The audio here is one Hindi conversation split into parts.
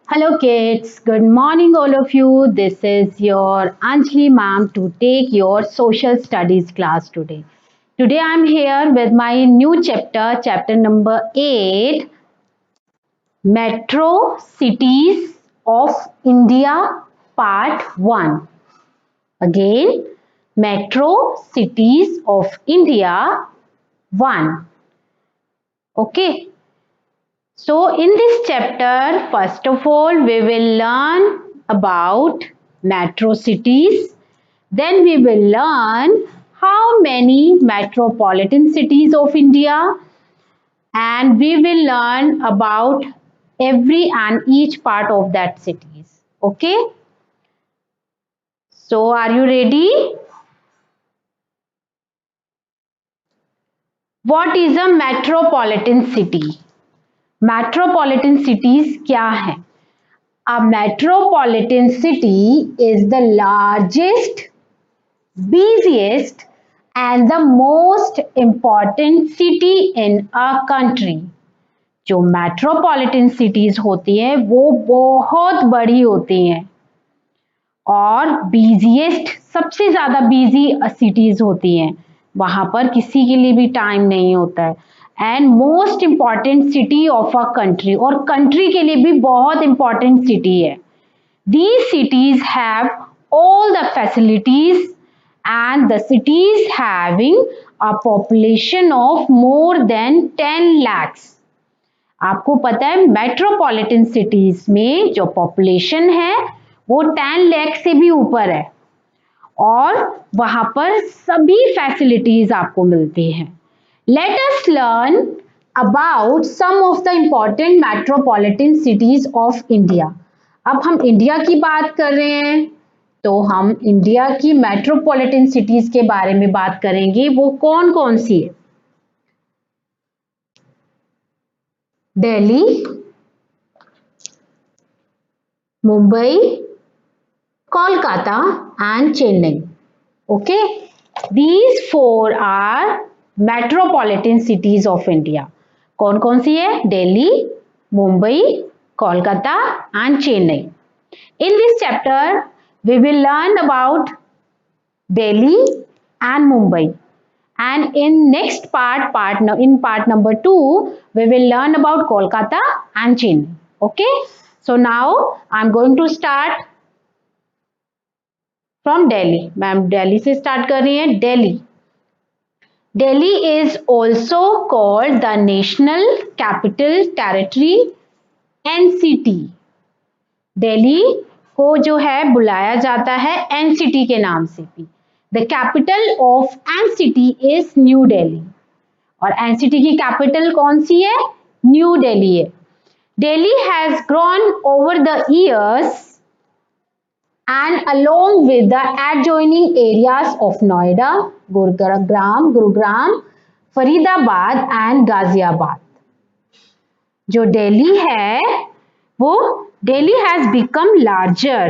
Hello kids, good morning all of you. This is your Anjali ma'am to take your social studies class today. Today I'm here with my new chapter, chapter number 8, Metro Cities of India Part 1. Again, Metro Cities of India 1. Okay. So in this chapter, first of all, we will learn about metro cities. Then we will learn how many metropolitan cities of India, and we will learn about every and each part of that cities. Okay. So are you ready? What is a metropolitan city? Metropolitan cities क्या है? A metropolitan city is the largest, busiest, and the most important city in a country. जो metropolitan cities होती हैं वो बहुत बड़ी होती हैं और busiest सबसे ज़्यादा busy cities होती हैं. वहाँ पर किसी के लिए भी टाइम नहीं होता है. And most important city of a country, और कंट्री के लिए भी बहुत इम्पॉर्टेंट सिटी है. These cities have all the facilities and the cities having a population of more than 10 lakhs. आपको पता है मेट्रोपॉलिटन सिटीज में जो पॉपुलेशन है वो 10 लाख से भी ऊपर है और वहां पर सभी फैसिलिटीज आपको मिलती हैं. Let us learn about some of the important metropolitan cities of India. अब हम इंडिया की बात कर रहे हैं तो हम इंडिया की मेट्रोपॉलिटन सिटीज के बारे में बात करेंगे. वो कौन कौन सी है? Delhi, Mumbai, Kolkata and Chennai. Okay, these 4 are metropolitan cities of India. कौन कौन सी है? Delhi, Mumbai, Kolkata and Chennai. In this chapter, we will learn about Delhi and Mumbai. And in next part, in part number 2, we will learn about Kolkata and Chennai. Okay. So now I'm going to start from Delhi. Ma'am Delhi से start कर रही हैं. Delhi. Delhi is also called the National Capital Territory, NCT. Delhi को जो है बुलाया जाता है एनसीटी के नाम से भी. The capital of NCT is new Delhi और एनसीटी की कैपिटल कौन सी है? न्यू दिल्ली है. Delhi has grown over the years and along with the adjoining areas of Noida, Gurugram, Faridabad and Ghaziabad. जो दिल्ली है वो Delhi has become larger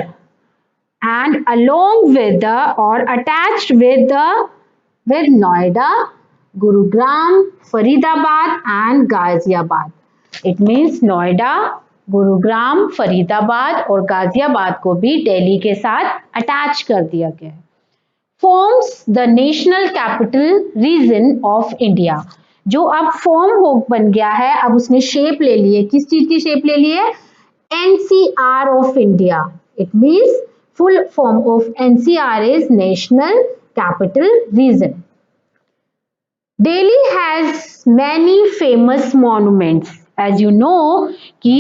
and along with the or attached with Noida, Gurugram, Faridabad and Ghaziabad. It means Noida, Gurugram, Faridabad और गाजियाबाद को भी दिल्ली के साथ अटैच कर दिया गया है. Forms the national capital region of India. जो अब फॉर्म हो बन गया है, अब उसने शेप ले ली है. किस चीज की शेप ले ली है? NCR of India. It means full form of NCR is National Capital Region. Delhi has many famous monuments. As you know कि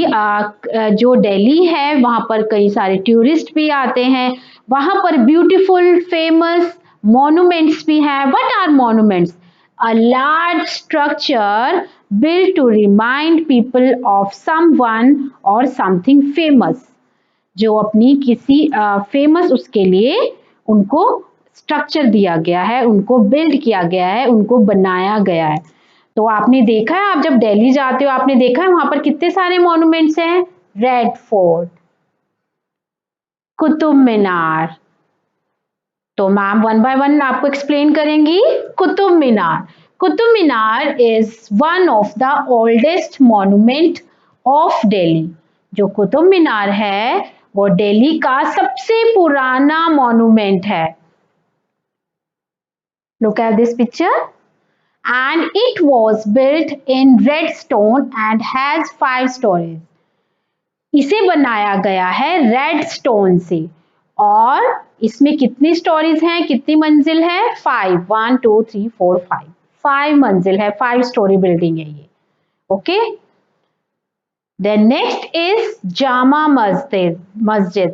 जो दिल्ली है वहाँ पर कई सारे टूरिस्ट भी आते हैं. वहाँ पर ब्यूटीफुल फेमस monuments भी हैं. What are monuments? A large structure built to remind people of someone or something famous. जो अपनी किसी फेमस उसके लिए उनको स्ट्रक्चर दिया गया है, उनको बिल्ड किया गया है, उनको बनाया गया है. तो आपने देखा है, आप जब दिल्ली जाते हो आपने देखा है वहां पर कितने सारे मॉन्यूमेंट्स हैं. Red fort, Qutub Minar. तो मैम 1 by 1 आपको एक्सप्लेन करेंगी. Qutub Minar. Qutub Minar is one of the oldest monument of Delhi. जो कुतुब मीनार है वो दिल्ली का सबसे पुराना मॉन्यूमेंट है। Look at this picture. And it was built in red stone and has 5 stories. इसे बनाया गया है रेड स्टोन से और इसमें कितनी स्टोरीज हैं, कितनी मंजिल है? 5, 1 2 3 4 5, 5 मंजिल है, 5 स्टोरी बिल्डिंग है ये। Okay, then next is Jama Masjid.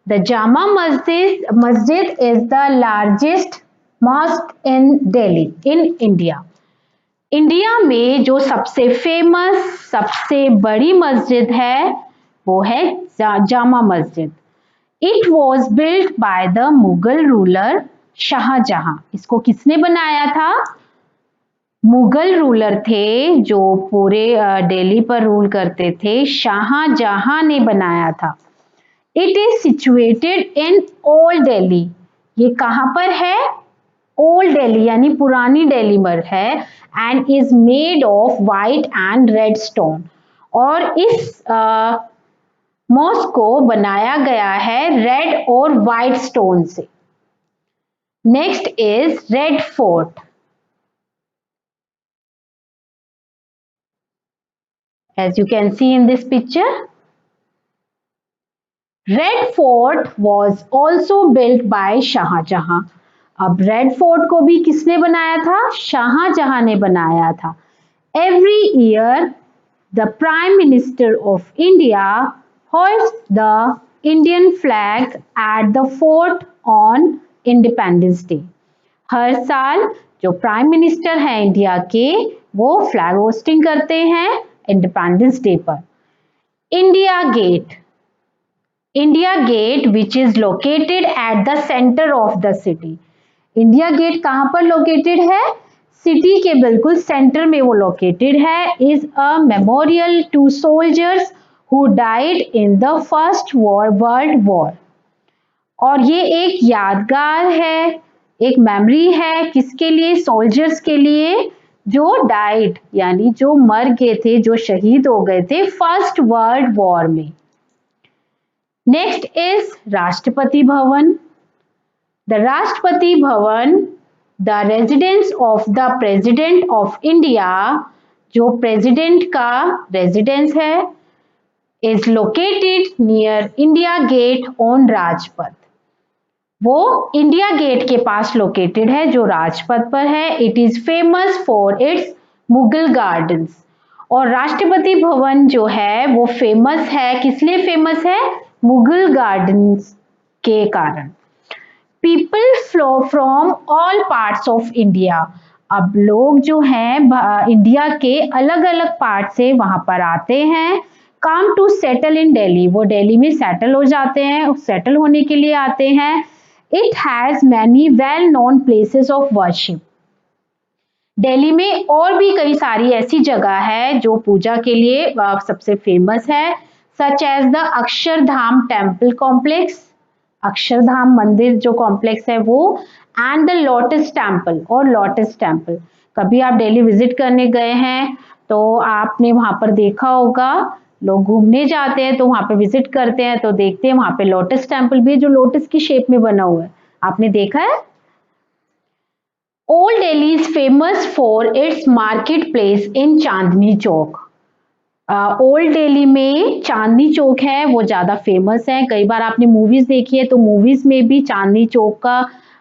The Jama Masjid is the largest mosque in Delhi in India. India में जो सबसे फेमस, सबसे बड़ी मस्जिद है वो है Jama Masjid. It was built by the Mughal ruler Shahjahan. इसको किसने बनाया था? मुगल रूलर थे जो पूरे दिल्ली पर रूल करते थे, शाहजहां ने बनाया था। It is situated in old Delhi. ये कहां पर है? ओल्ड दिल्ली यानी पुरानी दिल्ली में है। And is made of white and red stone. और इस मॉस्क को बनाया गया है रेड और वाइट स्टोन से। Next is red fort. As you can see in this picture, Red Fort was also built by Shahjahan. अब रेड फोर्ट को भी किसने बनाया था? शाहजहां ने बनाया था। Every year, the Prime Minister of India hoists the Indian flag at the fort on Independence Day. हर साल जो प्राइम मिनिस्टर है इंडिया के वो फ्लैग होस्टिंग करते हैं इंडिपेंडेंस डे पर। India gate, India gate which is located at the centre of the city. India gate कहां पर लोकेटेड है? सिटी के बिल्कुल सेंटर में वो लोकेटेड है। Is a memorial to soldiers who died in the first world war. और ये एक यादगार है, एक मेमोरी है किसके लिए? सोल्जर्स के लिए जो डाइड यानी जो मर गए थे, जो शहीद हो गए थे फर्स्ट वर्ल्ड वॉर में। Next is Rashtrapati Bhavan. The Rashtrapati Bhavan, the residence of the president of India, जो प्रेसिडेंट का रेजिडेंस है, is located near India get on Rajpath. वो इंडिया गेट के पास लोकेटेड है जो राजपथ पर है। It is famous for its Mughal gardens. और राष्ट्रपति भवन जो है वो फेमस है, किस लिए फेमस है? मुगल गार्डन्स के कारण। People flow from all parts of India. अब लोग जो हैं इंडिया के अलग अलग पार्ट से वहां पर आते हैं। Come to settle in Delhi, वो दिल्ली में सेटल हो जाते हैं, सेटल होने के लिए आते हैं। It has many well known places of worship. Delhi में और भी कई सारी ऐसी जगह है जो पूजा के लिए सबसे फेमस है, such as the Akshardham temple complex, Akshardham मंदिर जो कॉम्प्लेक्स है वो, एंड द लोटस टेम्पल और लोटस टेम्पल। कभी आप दिल्ली विजिट करने गए हैं तो आपने वहां पर देखा होगा, लोग घूमने जाते हैं तो वहां पे विजिट करते हैं तो देखते हैं वहां पे लोटस टेम्पल भी जो लोटस की शेप में बना हुआ है, आपने देखा है। Old Delhi is famous for its market place in Chandni Chowk. Old Delhi में चांदनी चौक है वो ज्यादा फेमस है। कई बार आपने मूवीज देखी है तो मूवीज में भी चांदनी चौक का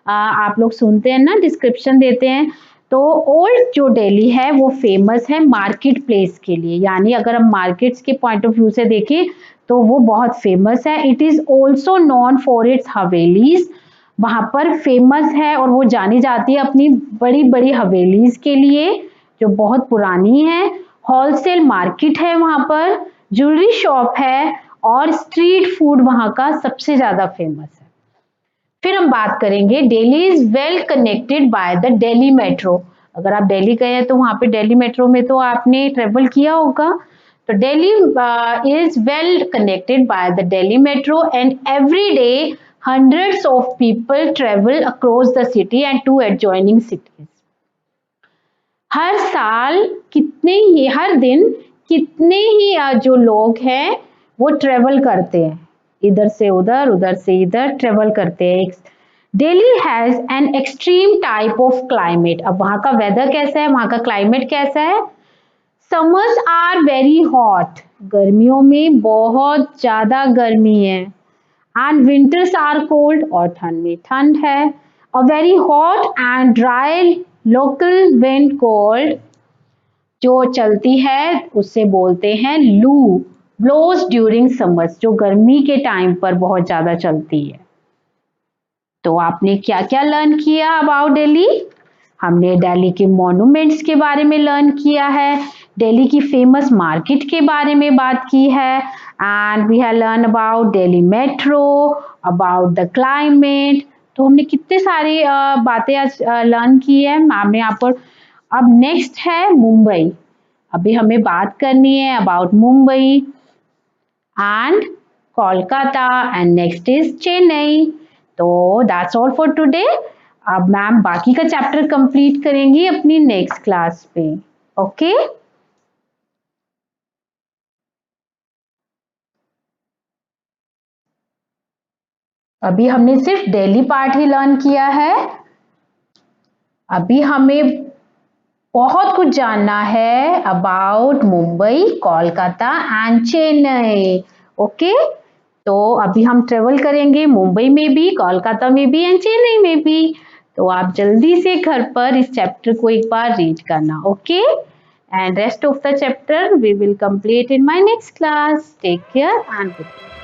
आप लोग सुनते हैं ना, डिस्क्रिप्शन देते हैं। तो ओल्ड जो दिल्ली है वो फेमस है मार्केट प्लेस के लिए, यानी अगर हम मार्केट्स के पॉइंट ऑफ व्यू से देखें तो वो बहुत फेमस है। It is also non for its havelis, वहां पर फेमस है और वो जानी जाती है अपनी बड़ी बड़ी हवेलीज के लिए जो बहुत पुरानी है। होलसेल मार्केट है वहां पर, ज्वेलरी शॉप है और स्ट्रीट फूड वहां का सबसे ज्यादा फेमस है। फिर हम बात करेंगे Delhi is well connected by the Delhi metro. अगर आप दिल्ली गए हैं तो वहां पे दिल्ली मेट्रो में तो आपने ट्रेवल किया होगा। तो Delhi is well connected by the Delhi metro and every day hundreds of people travel across the city and to adjoining cities. हर साल कितने ही, हर दिन कितने ही जो लोग हैं वो ट्रेवल करते हैं, इधर से उधर, उधर से इधर ट्रेवल करते हैं। Delhi has an extreme type of climate. अब वहां का वेदर कैसा है, वहां का क्लाइमेट कैसा है? समर्स आर वेरी हॉट, गर्मियों में बहुत ज्यादा गर्मी है। एंड विंटर्स आर कोल्ड, और ठंड में ठंड है। A very hot and dry local wind cold, जो चलती है उससे बोलते हैं लू, ब्लोज ड्यूरिंग समर्स, जो गर्मी के टाइम पर बहुत ज्यादा चलती है। तो आपने क्या क्या लर्न किया अबाउट दिल्ली? हमने दिल्ली के मॉन्यूमेंट्स के बारे में लर्न किया है, दिल्ली की फेमस मार्केट के बारे में बात की है, and we have learn about Delhi metro, about the climate. तो हमने कितने सारी बातें आज लर्न की है मैम ने यहाँ पर। अब नेक्स्ट है मुंबई। अभी हमें बात करनी है about Mumbai and Kolkata and next is Chennai. तो दैट्स ऑल फॉर टुडे। अब मैम बाकी का चैप्टर कंप्लीट करेंगी अपनी नेक्स्ट क्लास पे। ओके अभी हमने सिर्फ दिल्ली पार्ट ही लर्न किया है। अभी हमें बहुत कुछ जानना है about Mumbai, Kolkata and Chennai. Okay तो अभी हम ट्रेवल करेंगे मुंबई में भी, कोलकाता में भी एंड चेन्नई में भी। तो आप जल्दी से घर पर इस चैप्टर को एक बार रीड करना। Okay and rest of the chapter we will complete in my next class. Take care and good bye.